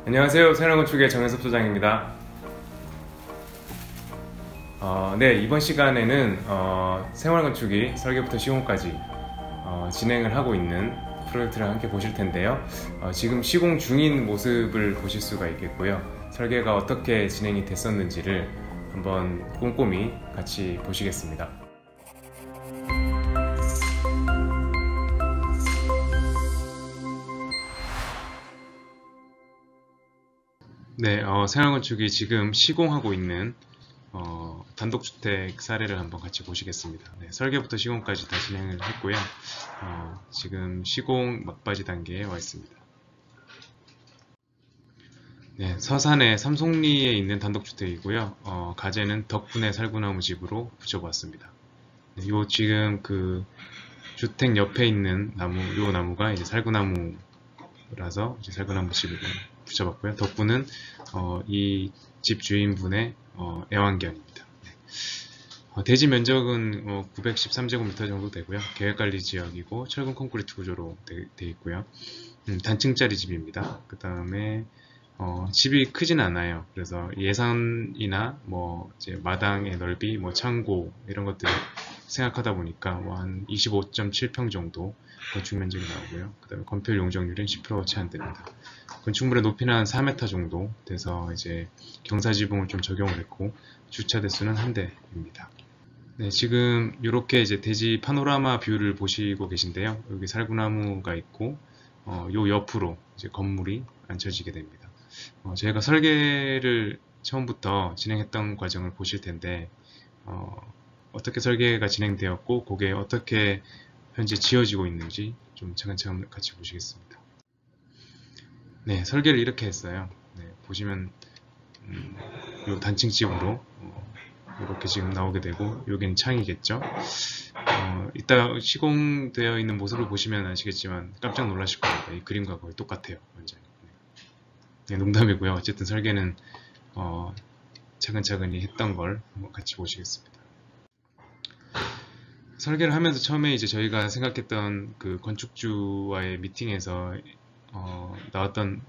안녕하세요. 새로운건축의 정현섭 소장입니다. 네, 이번 시간에는 생활건축이 설계부터 시공까지 진행을 하고 있는 프로젝트를 함께 보실 텐데요. 지금 시공 중인 모습을 보실 수가 있겠고요. 설계가 어떻게 진행이 됐었는지를 한번 꼼꼼히 같이 보시겠습니다. 네, 생활건축이 지금 시공하고 있는 단독주택 사례를 한번 같이 보시겠습니다. 네, 설계부터 시공까지 다 진행을 했고요. 지금 시공 막바지 단계에 와 있습니다. 네, 서산의 삼송리에 있는 단독주택이고요. 가재는 덕분에 살구나무 집으로 붙여보았습니다. 네, 요 지금 그 주택 옆에 있는 나무, 요 나무가 이제 살구나무라서 이제 살구나무 집으로 붙여봤고요. 덕분은 이 집 주인분의 애완견입니다. 네. 대지 면적은 913제곱미터 정도 되고요. 계획관리지역이고 철근 콘크리트 구조로 되어 있고요. 단층짜리 집입니다. 그 다음에 집이 크진 않아요. 그래서 예산이나 뭐 이제 마당의 넓이, 뭐 창고 이런 것들 생각하다 보니까 뭐 한 25.7평 정도 건축 면적이 나오고요. 그 다음에 건폐율 용적률은 10%가 채 안 됩니다. 건축물의 높이는 한 4m 정도 돼서 이제 경사지붕을 좀 적용을 했고 주차 대수는 한 대입니다. 네, 지금 이렇게 이제 대지 파노라마 뷰를 보시고 계신데요. 여기 살구나무가 있고 요 옆으로 이제 건물이 앉혀지게 됩니다. 저희가 설계를 처음부터 진행했던 과정을 보실 텐데 어떻게 설계가 진행되었고 그게 어떻게 현재 지어지고 있는지 좀 차근차근 같이 보시겠습니다. 네, 설계를 이렇게 했어요. 네, 보시면 요 단층집으로 이렇게 지금 나오게 되고 여긴 창이겠죠. 이따 시공되어 있는 모습을 보시면 아시겠지만 깜짝 놀라실 겁니다. 이 그림과 거의 똑같아요. 완전히. 네, 농담이고요. 어쨌든 설계는 차근차근히 했던 걸 한번 같이 보시겠습니다. 설계를 하면서 처음에 이제 저희가 생각했던 그 건축주와의 미팅에서 나왔던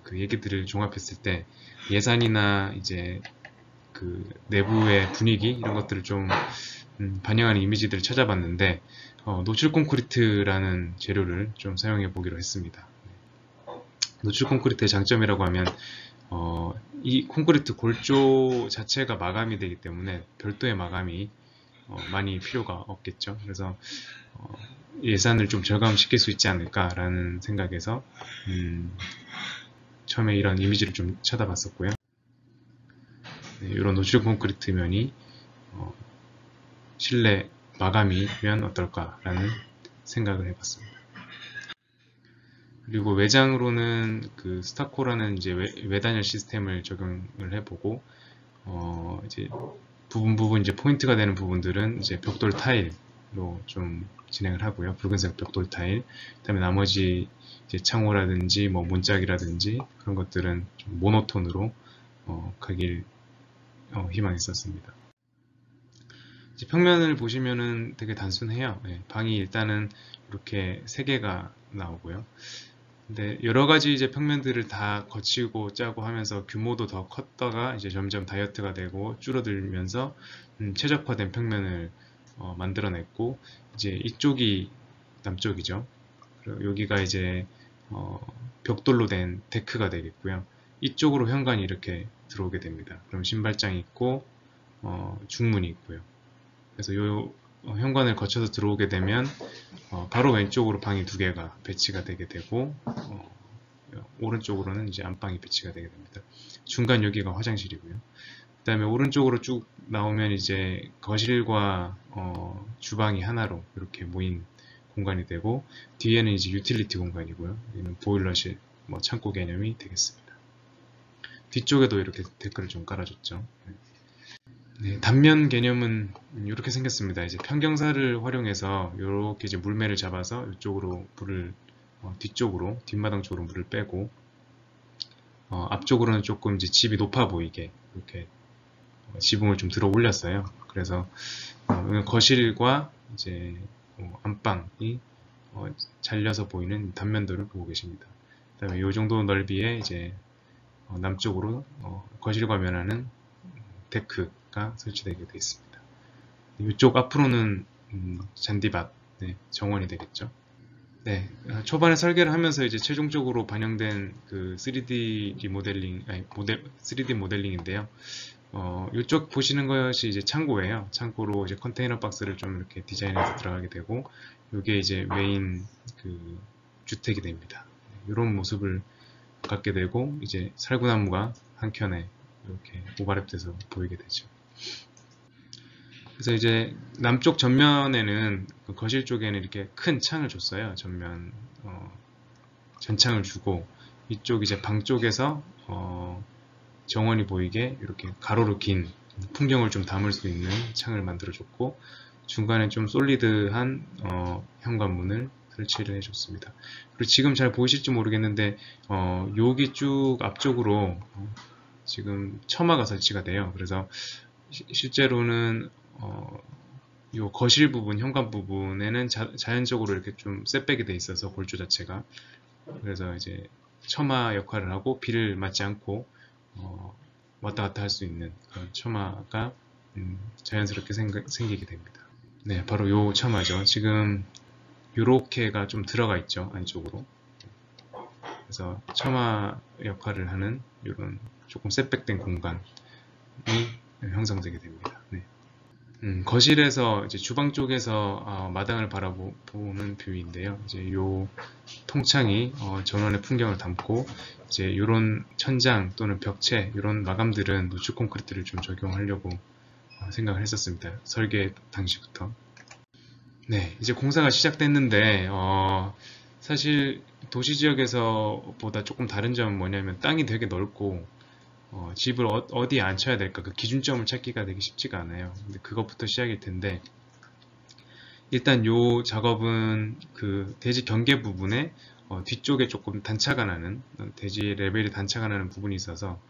그 얘기들을 종합했을 때 예산이나 이제 그 내부의 분위기 이런 것들을 좀 반영하는 이미지들을 찾아봤는데 노출 콘크리트라는 재료를 좀 사용해 보기로 했습니다. 노출 콘크리트의 장점이라고 하면 이 콘크리트 골조 자체가 마감이 되기 때문에 별도의 마감이 많이 필요가 없겠죠. 그래서 예산을 좀 절감시킬 수 있지 않을까라는 생각에서 처음에 이런 이미지를 좀 찾아봤었고요. 네, 이런 노출 콘크리트 면이 실내 마감이면 어떨까라는 생각을 해봤습니다. 그리고 외장으로는 그 스타코라는 이제 외단열 시스템을 적용을 해보고 이제 부분 이제 포인트가 되는 부분들은 이제 벽돌 타일로 좀 진행을 하고요. 붉은색 벽돌 타일. 그다음에 나머지 이제 창호라든지 뭐 문짝이라든지 그런 것들은 좀 모노톤으로 가길 희망했었습니다. 이제 평면을 보시면은 되게 단순해요. 네, 방이 일단은 이렇게 3개가 나오고요. 근데 여러 가지 이제 평면들을 다 거치고 짜고 하면서 규모도 더 컸다가 이제 점점 다이어트가 되고 줄어들면서 최적화된 평면을 만들어냈고 이제 이쪽이 남쪽이죠. 그리고 여기가 이제 벽돌로 된 데크가 되겠고요. 이쪽으로 현관이 이렇게 들어오게 됩니다. 그럼 신발장이 있고 중문이 있고요. 그래서 요 현관을 거쳐서 들어오게 되면 바로 왼쪽으로 방이 2개가 배치가 되게 되고 오른쪽으로는 이제 안방이 배치가 되게 됩니다. 중간 여기가 화장실이고요. 그 다음에 오른쪽으로 쭉 나오면 이제 거실과 주방이 하나로 이렇게 모인 공간이 되고 뒤에는 이제 유틸리티 공간이고요. 여기는 보일러실, 뭐 창고 개념이 되겠습니다. 뒤쪽에도 이렇게 데크를 좀 깔아줬죠. 네, 단면 개념은 이렇게 생겼습니다. 이제 평경사를 활용해서 이렇게 이제 물매를 잡아서 이쪽으로 물을 뒤쪽으로 뒷마당 쪽으로 물을 빼고 앞쪽으로는 조금 이제 집이 높아 보이게 이렇게 지붕을 좀 들어 올렸어요. 그래서 거실과 이제 안방이 잘려서 보이는 단면도를 보고 계십니다. 그다음에 이 정도 넓이의 이제 남쪽으로 거실과 면하는 데크가 설치되게 되어 있습니다. 이쪽 앞으로는 잔디밭, 네, 정원이 되겠죠. 네, 초반에 설계를 하면서 이제 최종적으로 반영된 그 3D 리모델링, 아니, 3D 모델링인데요. 이쪽 보시는 것이 이제 창고예요. 창고로 이제 컨테이너 박스를 좀 이렇게 디자인해서 들어가게 되고, 이게 이제 메인 그 주택이 됩니다. 이런 모습을 갖게 되고, 이제 살구나무가 한켠에 이렇게 오버랩돼서 보이게 되죠. 그래서 이제 남쪽 전면에는 그 거실 쪽에는 이렇게 큰 창을 줬어요. 전면 전창을 주고, 이쪽 이제 방 쪽에서 정원이 보이게 이렇게 가로로 긴 풍경을 좀 담을 수 있는 창을 만들어 줬고, 중간에 좀 솔리드한 현관문을 설치를 해줬습니다. 그리고 지금 잘 보이실지 모르겠는데 여기 쭉 앞쪽으로 지금 처마가 설치가 돼요. 그래서 실제로는 요 거실 부분, 현관 부분에는 자연적으로 이렇게 좀 셋백이 돼 있어서 골조 자체가, 그래서 이제 처마 역할을 하고 비를 맞지 않고 왔다 갔다 할 수 있는 그런 처마가 자연스럽게 생기게 됩니다. 네, 바로 요 처마죠. 지금 요렇게가 좀 들어가 있죠, 안쪽으로. 그래서 처마 역할을 하는 이런 조금 셋백된 공간이 형성되게 됩니다. 네. 거실에서 이제 주방 쪽에서 마당을 바라보는 뷰인데요. 이제 요 통창이 전원의 풍경을 담고, 이제 요런 천장 또는 벽체 이런 마감들은 노출 콘크리트를 좀 적용하려고 생각을 했었습니다. 설계 당시부터. 네, 이제 공사가 시작됐는데 사실 도시 지역에서 보다 조금 다른 점은 뭐냐면 땅이 되게 넓고 집을 어디에 앉혀야 될까 그 기준점을 찾기가 되게 쉽지가 않아요. 근데 그것부터 시작일 텐데, 일단 요 작업은 그 대지 경계 부분에 뒤쪽에 조금 단차가 나는, 대지 레벨이 단차가 나는 부분이 있어서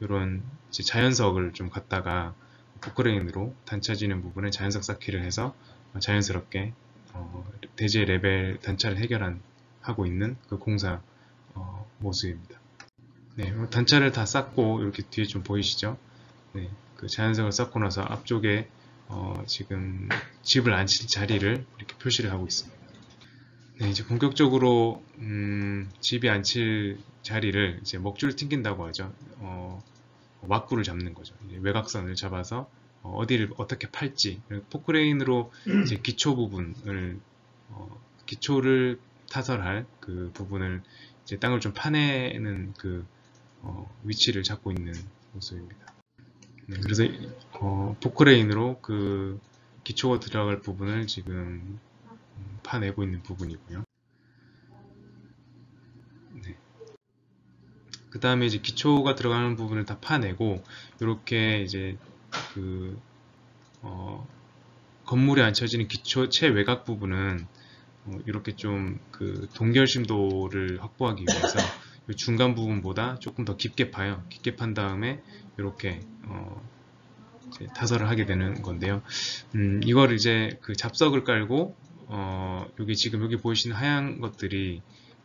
이런 자연석을 좀 갖다가 포크레인으로 단차지는 부분에 자연석 쌓기를 해서 자연스럽게 대지의 레벨 단차를 하고 있는 그 공사 모습입니다. 네, 단차를 다 쌓고 이렇게 뒤에 좀 보이시죠? 네, 그 자연석을 쌓고 나서 앞쪽에 지금 집을 앉힐 자리를 이렇게 표시를 하고 있습니다. 네, 이제 본격적으로 집이 앉힐 자리를 이제 먹줄을 튕긴다고 하죠. 왁구를 잡는 거죠. 외곽선을 잡아서 어디를 어떻게 팔지, 포크레인으로 이제 기초 부분을 기초를 타설할 그 부분을 이제 땅을 좀 파내는 그 위치를 잡고 있는 모습입니다. 네, 그래서 포크레인으로 그 기초가 들어갈 부분을 지금 파내고 있는 부분이고요. 네. 그 다음에 이제 기초가 들어가는 부분을 다 파내고, 이렇게 이제 그 건물에 앉혀지는 기초 최외곽 부분은 이렇게 좀 그 동결심도를 확보하기 위해서 중간 부분보다 조금 더 깊게 파요. 깊게 판 다음에 이렇게 이제 타설을 하게 되는 건데요. 이걸 이제 그 잡석을 깔고 여기 보이시는 하얀 것들이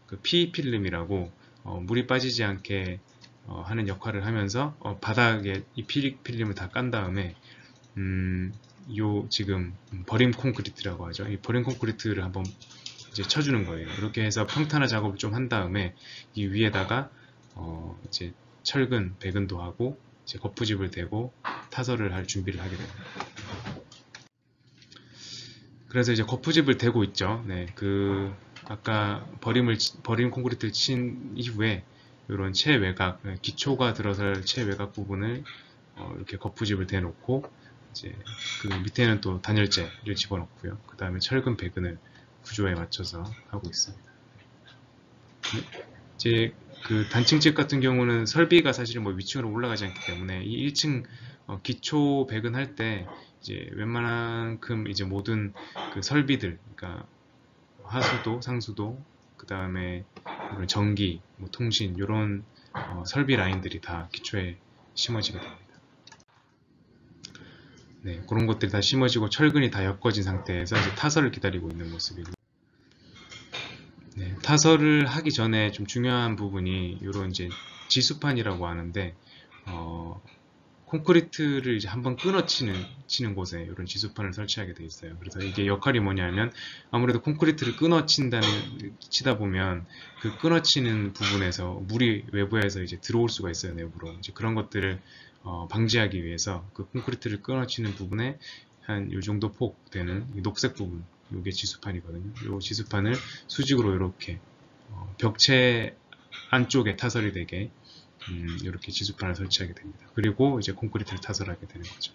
그 PE 필름이라고 물이 빠지지 않게 하는 역할을 하면서 바닥에 이 PE 필름을 다 깐 다음에 요 지금 버림 콘크리트라고 하죠. 이 버림 콘크리트를 한번 이제 쳐주는 거예요. 이렇게 해서 평탄화 작업을 좀 한 다음에 이 위에다가 이제 철근, 배근도 하고 이제 거푸집을 대고 타설을 할 준비를 하게 됩니다. 그래서 이제 거푸집을 대고 있죠. 네, 그 아까 버림 콘크리트를 친 이후에 이런 최외곽, 기초가 들어설 최외곽 부분을 이렇게 거푸집을 대놓고, 이제 그 밑에는 또 단열재를 집어넣고요. 그 다음에 철근 배근을 구조에 맞춰서 하고 있습니다. 이제 그 단층집 같은 경우는 설비가 사실 뭐 위층으로 올라가지 않기 때문에 이 1층 기초 배근할 때 이제 웬만한큼 이제 모든 그 설비들, 그러니까 하수도, 상수도, 그 다음에 전기, 뭐 통신 이런 설비 라인들이 다 기초에 심어지게 됩니다. 네, 그런 것들이 다 심어지고 철근이 다 엮어진 상태에서 이제 타설을 기다리고 있는 모습이고, 네, 타설을 하기 전에 좀 중요한 부분이 이런 이제 지수판이라고 하는데 콘크리트를 이제 한번 치는 곳에 이런 지수판을 설치하게 돼 있어요. 그래서 이게 역할이 뭐냐면 아무래도 콘크리트를 치다 보면 그 끊어치는 부분에서 물이 외부에서 이제 들어올 수가 있어요, 내부로. 이제 그런 것들을 방지하기 위해서 그 콘크리트를 끊어치는 부분에 한 이 정도 폭 되는 이 녹색 부분, 이게 지수판이거든요. 이 지수판을 수직으로 이렇게 벽체 안쪽에 타설이 되게 이렇게 지수판을 설치하게 됩니다. 그리고 이제 콘크리트를 타설하게 되는 거죠.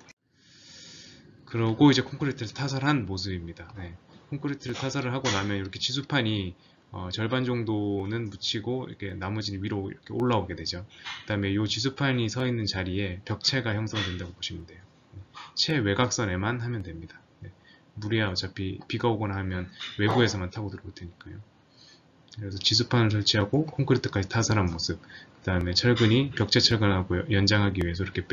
그러고 이제 콘크리트를 타설한 모습입니다. 네. 콘크리트를 타설을 하고 나면 이렇게 지수판이 절반 정도는 묻히고 이렇게 나머지는 위로 이렇게 올라오게 되죠. 그 다음에 이 지수판이 서 있는 자리에 벽체가 형성된다고 보시면 돼요. 최외곽선에만 하면 됩니다. 네. 무리야 어차피 비가 오거나 하면 외부에서만 타고 들어올 테니까요. 그래서 지수판을 설치하고 콘크리트까지 타설한 모습, 그 다음에 철근이 벽체 철근하고 연장하기 위해서 이렇게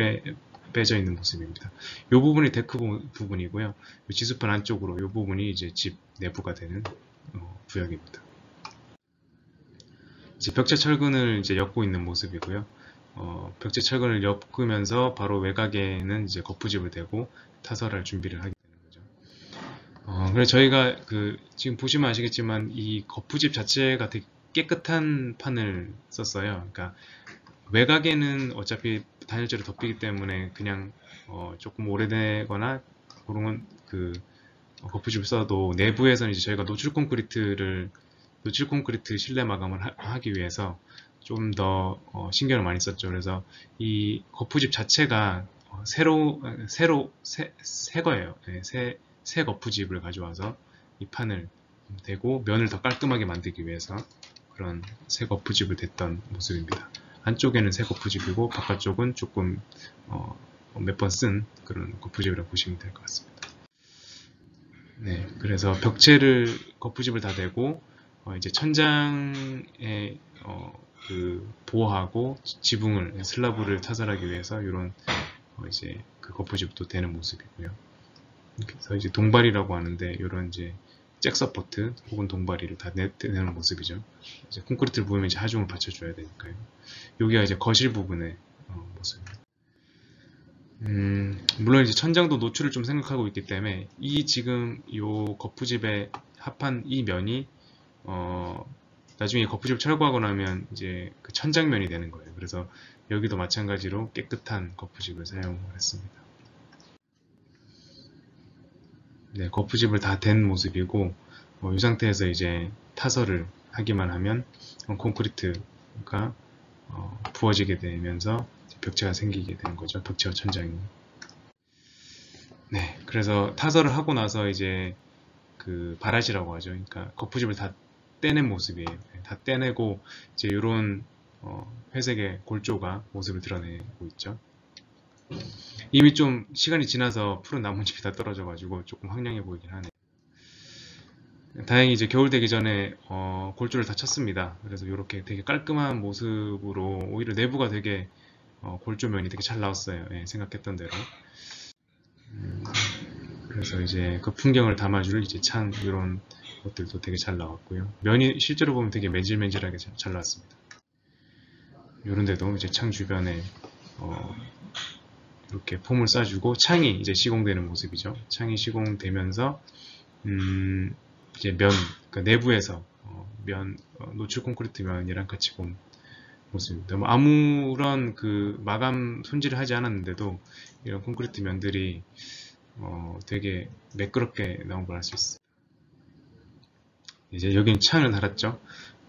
빼져 있는 모습입니다. 이 부분이 데크 부분이고요. 이 지수판 안쪽으로 이 부분이 이제 집 내부가 되는 구역입니다. 이제 벽체 철근을 이제 엮고 있는 모습이고요. 벽체 철근을 엮으면서 바로 외곽에는 이제 거푸집을 대고 타설할 준비를 하게 되는 거죠. 그래서 저희가 지금 보시면 아시겠지만 이 거푸집 자체가 되게 깨끗한 판을 썼어요. 그러니까 외곽에는 어차피 단열재로 덮이기 때문에 그냥 조금 오래되거나 그런 거푸집을 써도 내부에서는 이제 저희가 노출 콘크리트 실내 마감을 하기 위해서 좀 더 신경을 많이 썼죠. 그래서 이 거푸집 자체가 새 거예요. 네, 새 거푸집을 가져와서 이 판을 대고 면을 더 깔끔하게 만들기 위해서 그런 새 거푸집을 댔던 모습입니다. 안쪽에는 새 거푸집이고 바깥쪽은 조금 몇 번 쓴 그런 거푸집이라고 보시면 될 것 같습니다. 네, 그래서 거푸집을 다 대고 이제 천장에 보호하고 지붕을 슬라브를 타설하기 위해서 이런 이제 그 거푸집도 되는 모습이고요. 그래서 이제 동발이라고 하는데 이런 이제 잭 서포트 혹은 동발이를 다 내는 모습이죠. 이제 콘크리트를 부으면 이제 하중을 받쳐줘야 되니까요. 여기가 이제 거실 부분의 모습입니다. 물론 이제 천장도 노출을 좀 생각하고 있기 때문에 지금 요 거푸집에 합한 이 면이 나중에 거푸집을 철거하고 나면 이제 그 천장면이 되는 거예요. 그래서 여기도 마찬가지로 깨끗한 거푸집을 사용을 했습니다. 네, 거푸집을 다 댄 모습이고 이 상태에서 이제 타설을 하기만 하면 콘크리트가 부어지게 되면서 벽체가 생기게 되는 거죠. 벽체와 천장이. 네, 그래서 타설을 하고 나서 이제 그 바라지라고 하죠. 그러니까 거푸집을 다 떼낸 모습이에요. 네, 다 떼내고 이제 이런 회색의 골조가 모습을 드러내고 있죠. 이미 좀 시간이 지나서 푸른 나뭇잎이 다 떨어져가지고 조금 황량해 보이긴 하네요. 다행히 이제 겨울 되기 전에 골조를 다 쳤습니다. 그래서 이렇게 되게 깔끔한 모습으로 오히려 내부가 되게 골조면이 되게 잘 나왔어요. 예, 생각했던 대로. 그래서 이제 그 풍경을 담아줄 이제 창 이런 것들도 되게 잘 나왔고요. 면이 실제로 보면 되게 맨질맨질하게 잘 나왔습니다. 이런 데도 이제 창 주변에 이렇게 폼을 쏴주고 창이 이제 시공되는 모습이죠. 창이 시공되면서 이제 그러니까 내부에서 노출 콘크리트 면이랑 같이 본 모습입니다. 뭐 아무런 그 마감 손질을 하지 않았는데도 이런 콘크리트 면들이 되게 매끄럽게 나온 걸 알 수 있어요. 이제 여기는 창을 달았죠.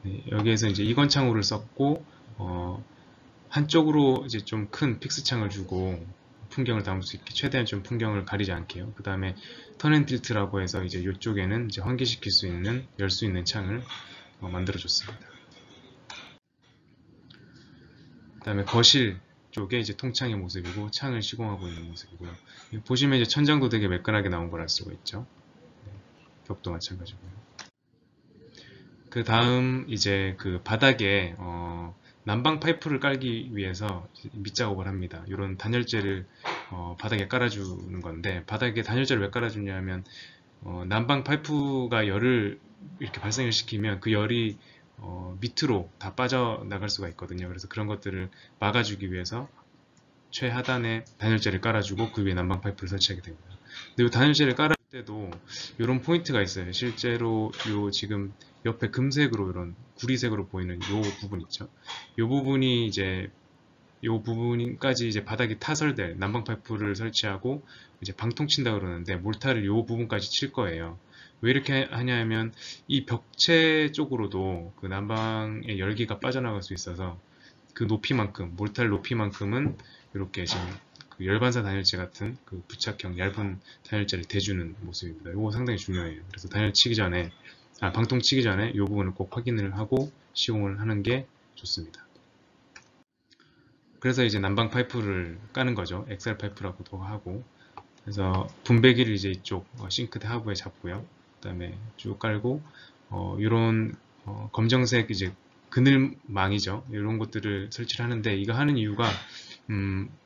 네, 여기에서 이제 이건창호를 썼고 한쪽으로 이제 좀 큰 픽스 창을 주고 풍경을 담을 수 있게 최대한 좀 풍경을 가리지 않게요. 그 다음에 턴앤틸트라고 해서 이제 이쪽에는 이제 환기시킬 수 있는 열 수 있는 창을 만들어 줬습니다. 그 다음에 거실 쪽에 이제 통창의 모습이고 창을 시공하고 있는 모습이고요. 보시면 이제 천장도 되게 매끈하게 나온 걸 알 수가 있죠. 네, 벽도 마찬가지고요. 그 다음 이제 그 바닥에 난방 파이프를 깔기 위해서 밑작업을 합니다. 이런 단열재를 바닥에 깔아주는 건데 바닥에 단열재를 왜 깔아주냐면 난방 파이프가 열을 이렇게 발생을 시키면 그 열이 밑으로 다 빠져나갈 수가 있거든요. 그래서 그런 것들을 막아주기 위해서 최하단에 단열재를 깔아주고 그 위에 난방 파이프를 설치하게 됩니다. 근데 이 단열재를 깔아줄 때도 이런 포인트가 있어요. 실제로 요 지금 옆에 금색으로 이런 구리색으로 보이는 요 부분 있죠. 요 부분이 이제 요 부분까지 이제 바닥이 타설될 난방 파이프를 설치하고 이제 방통 친다 그러는데 몰타를 요 부분까지 칠 거예요. 왜 이렇게 하냐면 이 벽체 쪽으로도 그 난방의 열기가 빠져나갈 수 있어서 그 높이만큼 몰타를 높이만큼은 이렇게 지금 그 열반사 단열재 같은 그 부착형 얇은 단열재를 대주는 모습입니다. 이거 상당히 중요해요. 그래서 단열 치기 전에 방통 치기 전에 이 부분을 꼭 확인을 하고 시공을 하는 게 좋습니다. 그래서 이제 난방 파이프를 까는 거죠. 엑셀 파이프라고도 하고. 그래서 분배기를 이제 이쪽 싱크대 하부에 잡고요. 그 다음에 쭉 깔고 이런 검정색 이제 그늘망이죠. 이런 것들을 설치를 하는데 이거 하는 이유가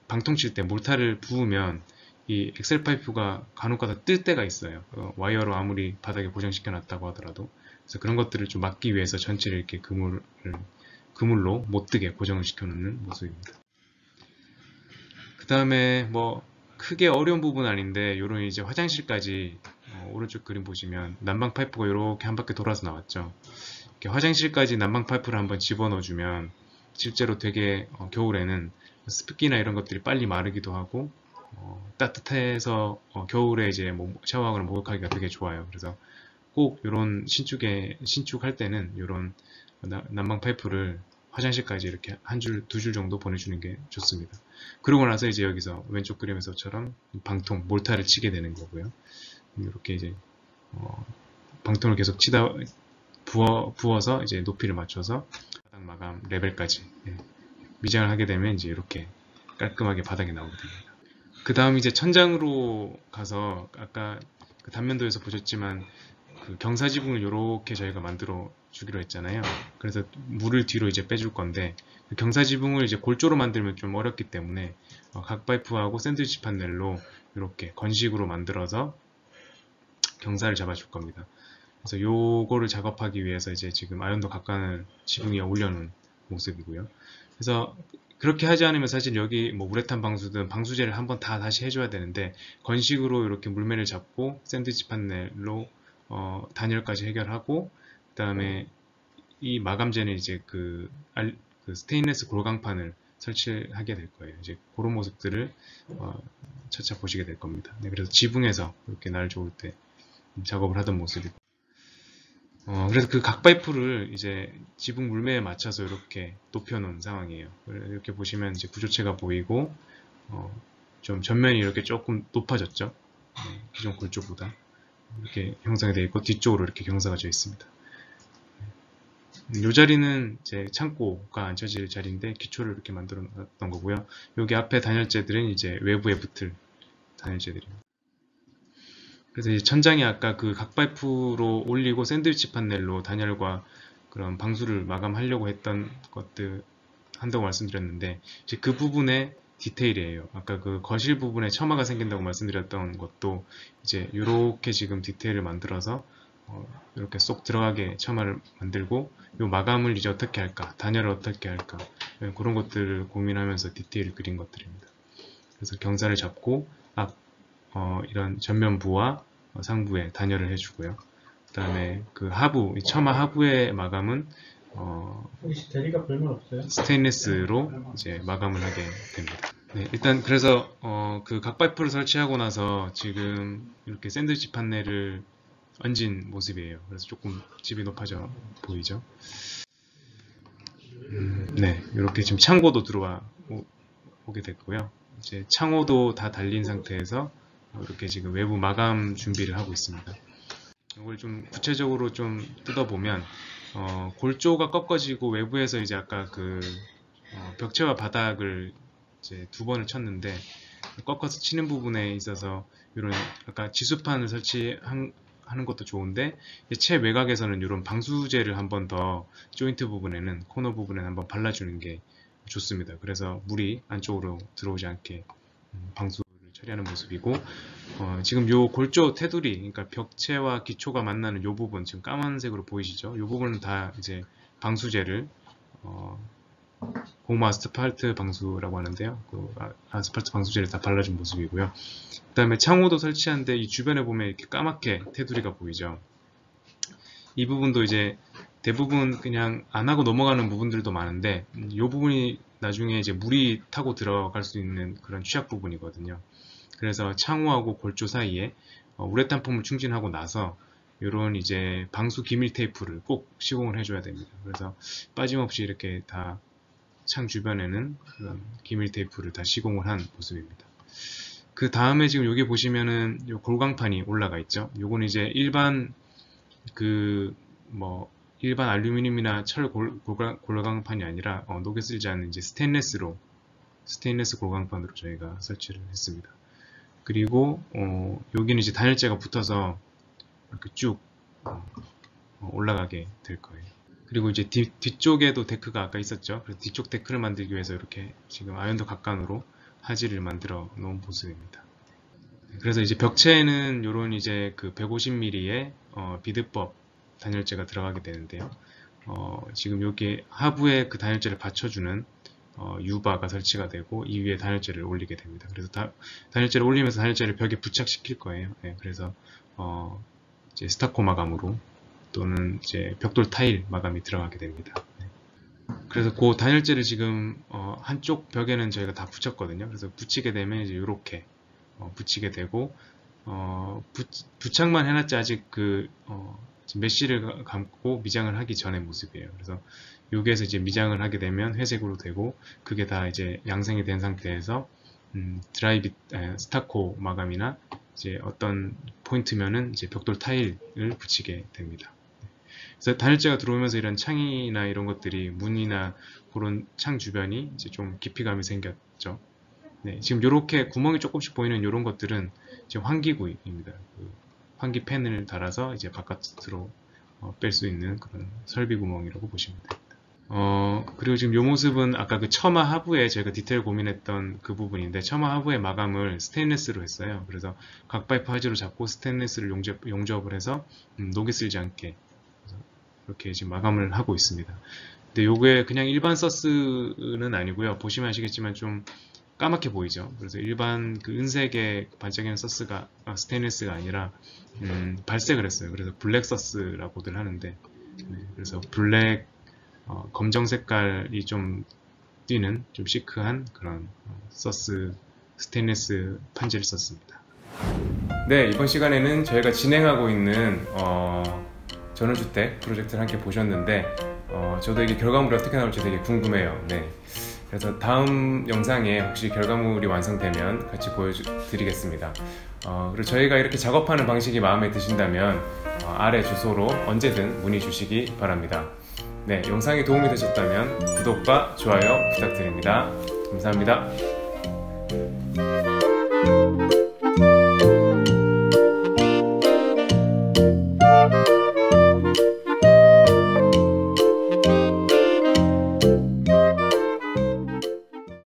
방통 칠 때 몰타를 부으면 이 엑셀 파이프가 간혹가다 뜰 때가 있어요. 와이어로 아무리 바닥에 고정시켜 놨다고 하더라도. 그래서 그런 것들을 좀 막기 위해서 전체를 이렇게 그물로 못 뜨게 고정을 시켜 놓는 모습입니다. 그 다음에 뭐 크게 어려운 부분 아닌데 요런 이제 화장실까지 오른쪽 그림 보시면 난방 파이프가 이렇게 한 바퀴 돌아서 나왔죠. 이렇게 화장실까지 난방 파이프를 한번 집어넣어 주면 실제로 되게 겨울에는 습기나 이런 것들이 빨리 마르기도 하고 따뜻해서 겨울에 이제 뭐 샤워하거나 목욕하기가 되게 좋아요. 그래서 꼭 이런 신축할 때는 이런 난방 파이프를 화장실까지 이렇게 한 줄, 두 줄 정도 보내주는 게 좋습니다. 그러고 나서 이제 여기서 왼쪽 그림에서처럼 방통, 몰타를 치게 되는 거고요. 이렇게 이제 방통을 계속 치다 부어서 이제 높이를 맞춰서 바닥 마감 레벨까지 미장을 하게 되면 이제 이렇게 깔끔하게 바닥이 나오게 됩니다. 그 다음 이제 천장으로 가서 아까 그 단면도에서 보셨지만 그 경사지붕을 이렇게 저희가 만들어 주기로 했잖아요. 그래서 물을 뒤로 이제 빼줄 건데 그 경사지붕을 이제 골조로 만들면 좀 어렵기 때문에 각 파이프하고 샌드위치 판넬로 이렇게 건식으로 만들어서 경사를 잡아줄 겁니다. 그래서 요거를 작업하기 위해서 이제 지금 아연도 각관을 지붕 위에 올려놓은 모습이고요. 그래서 그렇게 하지 않으면 사실 여기 뭐 우레탄 방수든 방수제를 한번 다 다시 해줘야 되는데 건식으로 이렇게 물매를 잡고 샌드위치 판넬로 단열까지 해결하고 그 다음에 이 마감재는 이제 그 스테인리스 골강판을 설치하게 될 거예요. 이제 그런 모습들을 차차 보시게 될 겁니다. 네, 그래서 지붕에서 이렇게 날 좋을 때 작업을 하던 모습이고 그래서 그 각 파이프를 이제 지붕 물매에 맞춰서 이렇게 높여놓은 상황이에요. 이렇게 보시면 이제 구조체가 보이고 좀 전면이 이렇게 조금 높아졌죠. 기존 골조보다 이렇게 형성이 되어 있고 뒤쪽으로 이렇게 경사가 져 있습니다. 이 자리는 이제 창고가 앉혀질 자리인데 기초를 이렇게 만들어 놨던 거고요. 여기 앞에 단열재들은 이제 외부에 붙을 단열재들입니다. 그래서 이제 천장이 아까 그 각파이프로 올리고 샌드위치 판넬로 단열과 그런 방수를 마감하려고 했던 것들 한다고 말씀드렸는데 이제 그 부분의 디테일이에요. 아까 그 거실 부분에 처마가 생긴다고 말씀드렸던 것도 이제 이렇게 지금 디테일을 만들어서 이렇게 쏙 들어가게 처마를 만들고 이 마감을 이제 어떻게 할까, 단열을 어떻게 할까 그런 것들을 고민하면서 디테일을 그린 것들입니다. 그래서 경사를 잡고 이런 전면부와 상부에 단열을 해주고요. 그 다음에 그 하부, 이 처마 하부의 마감은 대리가 별말 없어요? 스테인리스로 이제 마감을 하게 됩니다. 네, 일단 그래서 그 각파이프를 설치하고 나서 지금 이렇게 샌드위치 판넬을 얹은 모습이에요. 그래서 조금 집이 높아져 보이죠? 네, 이렇게 지금 창고도 들어와 오게 됐고요. 이제 창호도 다 달린 상태에서 이렇게 지금 외부 마감 준비를 하고 있습니다. 이걸 좀 구체적으로 좀 뜯어보면 골조가 꺾어지고 외부에서 이제 아까 그 벽체와 바닥을 이제 두 번을 쳤는데 꺾어서 치는 부분에 있어서 이런 아까 지수판을 설치하는 것도 좋은데 최외곽에서는 이런 방수제를 한 번 더 조인트 부분에는 코너 부분에 한번 발라주는 게 좋습니다. 그래서 물이 안쪽으로 들어오지 않게 방수를 처리하는 모습이고, 지금 요 골조 테두리, 그러니까 벽체와 기초가 만나는 요 부분, 지금 까만색으로 보이시죠? 요 부분은 다 이제 방수제를, 고무 아스팔트 방수라고 하는데요. 그 아스팔트 방수제를 다 발라준 모습이고요. 그 다음에 창호도 설치한데 이 주변에 보면 이렇게 까맣게 테두리가 보이죠. 이 부분도 이제 대부분 그냥 안 하고 넘어가는 부분들도 많은데, 이 부분이 나중에 이제 물이 타고 들어갈 수 있는 그런 취약 부분이거든요. 그래서 창호하고 골조 사이에 우레탄 폼을 충진하고 나서 이런 이제 방수 기밀 테이프를 꼭 시공을 해줘야 됩니다. 그래서 빠짐없이 이렇게 다 창 주변에는 그런 기밀 테이프를 다 시공을 한 모습입니다. 그 다음에 지금 여기 보시면은 요 골광판이 올라가 있죠. 요건 이제 일반 일반 알루미늄이나 철 골광판이 아니라 녹여 쓰지 않는 이제 스테인레스 골광판으로 저희가 설치를 했습니다. 그리고 여기는 이제 단열재가 붙어서 이렇게 쭉 올라가게 될 거예요. 그리고 이제 뒤쪽에도 데크가 아까 있었죠. 그래서 뒤쪽 데크를 만들기 위해서 이렇게 지금 아연도 각간으로 하지를 만들어 놓은 모습입니다. 그래서 이제 벽체에는 요런 이제 그 150mm의 비드법 단열재가 들어가게 되는데요. 지금 여기 하부에 그 단열재를 받쳐주는 유바가 설치가 되고 이 위에 단열재를 올리게 됩니다. 그래서 단열재를 올리면서 단열재를 벽에 부착시킬 거예요. 네, 그래서 이제 스타코 마감으로 또는 이제 벽돌 타일 마감이 들어가게 됩니다. 네. 그래서 그 단열재를 지금 한쪽 벽에는 저희가 다 붙였거든요. 그래서 붙이게 되면 이제 이렇게 붙이게 되고 부착만 해놨지 아직 메쉬를 감고 미장을 하기 전의 모습이에요. 그래서 여기에서 이제 미장을 하게 되면 회색으로 되고 그게 다 이제 양생이 된 상태에서 스타코 마감이나 이제 어떤 포인트면은 이제 벽돌 타일을 붙이게 됩니다. 그래서 단열재가 들어오면서 이런 창이나 이런 것들이 문이나 그런 창 주변이 이제 좀 깊이감이 생겼죠. 네, 지금 이렇게 구멍이 조금씩 보이는 이런 것들은 이제 환기구입니다. 환기 팬을 달아서 이제 바깥으로 뺄 수 있는 그런 설비 구멍이라고 보시면 됩니다. 그리고 지금 이 모습은 아까 그 처마 하부에 저희가 디테일 고민했던 그 부분인데, 처마 하부의 마감을 스테인리스로 했어요. 그래서 각 파이프 하지로 잡고 스테인리스를 용접을 해서 녹이 슬지 않게 이렇게 지금 마감을 하고 있습니다. 근데 요게 그냥 일반 서스는 아니고요. 보시면 아시겠지만 좀 까맣게 보이죠. 그래서 일반 그 은색의 반짝이는 서스가 스테인리스가 아니라 발색을 했어요. 그래서 블랙 서스라고들 하는데, 네, 그래서 블랙 검정 색깔이 좀 띄는 좀 시크한 그런 서스 스테인리스 판지를 썼습니다. 네, 이번 시간에는 저희가 진행하고 있는 전원주택 프로젝트를 함께 보셨는데, 저도 이게 결과물이 어떻게 나올지 되게 궁금해요. 네. 그래서 다음 영상에 혹시 결과물이 완성되면 같이 보여드리겠습니다. 그리고 저희가 이렇게 작업하는 방식이 마음에 드신다면 아래 주소로 언제든 문의 주시기 바랍니다. 네, 영상이 도움이 되셨다면 구독과 좋아요 부탁드립니다. 감사합니다.